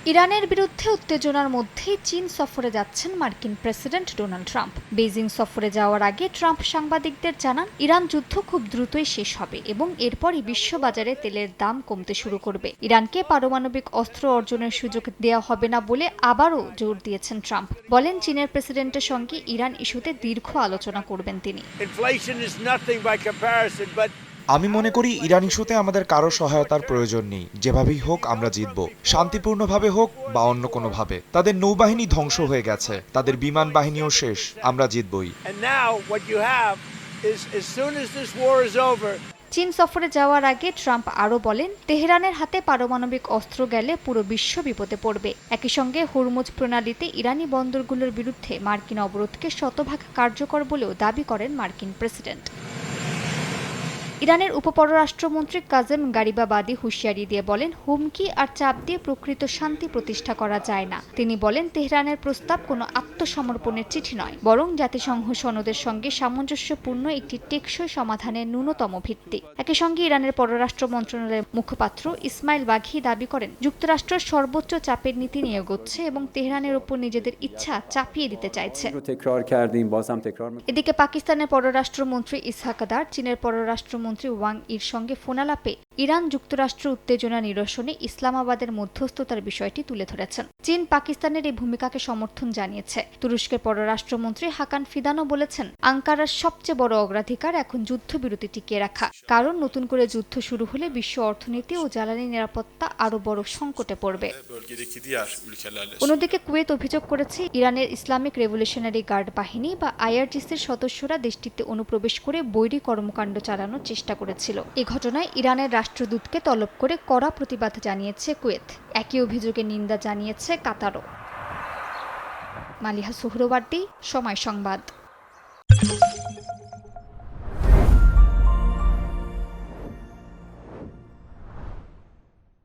ইরানের বিরুদ্ধে উত্তেজনার মধ্যেই চীন সফরে যাচ্ছেন মার্কিন প্রেসিডেন্ট ডোনাল্ড ট্রাম্প। বেইজিং সফরে যাওয়ার আগে ট্রাম্প সাংবাদিকদের জানান, ইরান যুদ্ধ খুব দ্রুতই শেষ হবে এবং এরপরই বিশ্ববাজারে তেলের দাম কমতে শুরু করবে। ইরানকে পারমাণবিক অস্ত্র অর্জনের সুযোগ দেওয়া হবে না বলে আবারও জোর দিয়েছেন ট্রাম্প। বলেন, চীনের প্রেসিডেন্টের সঙ্গে ইরান ইস্যুতে দীর্ঘ আলোচনা করবেন তিনি। আমি মনে করি ইরান ইস্যুতে আমাদের কারো সহায়তার প্রয়োজন নেই। যেভাবেই হোক আমরা জিতব, শান্তিপূর্ণভাবে হোক বা অন্য কোনোভাবে। তাদের নৌবাহিনী ধ্বংস হয়ে গেছে, তাদের বিমান বাহিনীও শেষ, আমরা জিতবই। চীন সফরে যাওয়ার আগে ট্রাম্প আরও বলেন, তেহরানের হাতে পারমাণবিক অস্ত্র গেলে পুরো বিশ্ব বিপদে পড়বে। একই সঙ্গে হরমুজ প্রণালীতে ইরানি বন্দরগুলোর বিরুদ্ধে মার্কিন অবরোধকে শতভাগ কার্যকর বলেও দাবি করেন মার্কিন প্রেসিডেন্ট। ইরানের উপপররাষ্ট্রমন্ত্রী কাজেম গারিবাবাদী হুঁশিয়ারি দিয়ে বলেন, হুমকি আর চাপ দিয়ে প্রকৃত শান্তি প্রতিষ্ঠা করা যায় না। তিনি বলেন, তেহরানের প্রস্তাব কোনো আত্মসমর্পণের চিঠি নয়, বরং জাতিসংঘ সনদের সঙ্গে সামঞ্জস্যপূর্ণ একটি টেকসই সমাধানের ন্যূনতম ভিত্তি। একই সঙ্গে ইরানের পররাষ্ট্র মন্ত্রণালয়ের মুখপাত্র ইসমাইল বাঘি দাবি করেন, যুক্তরাষ্ট্র সর্বোচ্চ চাপের নীতি নিয়ে এগোচ্ছে এবং তেহরানের উপর নিজেদের ইচ্ছা চাপিয়ে দিতে চাইছে। এদিকে পাকিস্তানের পররাষ্ট্রমন্ত্রী ইসহাক দার চীনের পররাষ্ট্রমন্ত্রী ওয়াং ইর সঙ্গে ফোনালাপে ইরান যুক্তরাষ্ট্র উত্তেজনা নিরসনে ইসলামাবাদের মধ্যস্থতার বিষয়টি তুলে ধরেছেন। চীন পাকিস্তানের এই ভূমিকাকে সমর্থন জানিয়েছে। তুরস্কের পররাষ্ট্রমন্ত্রী হাকান ফিদানও বলেছেন, আঙ্কারার সবচেয়ে বড় অগ্রাধিকার এখন যুদ্ধবিরতি টিকিয়ে রাখা, কারণ নতুন করে যুদ্ধ শুরু হলে বিশ্ব অর্থনীতি ও জ্বালানি নিরাপত্তা আরও বড় সংকটে পড়বে। অন্যদিকে কুয়েত অভিযোগ করেছে, ইরানের ইসলামিক রেভলিউশনারি গার্ড বাহিনী বা আইআরজিসির সদস্যরা দেশটিতে অনুপ্রবেশ করে বৈরী কর্মকাণ্ড চালানোর চেষ্টা করেছিল। এ ঘটনায় ইরানের রাষ্ট্রদূতকে তলব করে কড়া প্রতিবাদ জানিয়েছে কুয়েত। একই অভিযোগের নিন্দা জানিয়েছে কাতারও। মালিহা সুহরওয়ার্দী, সময় সংবাদ।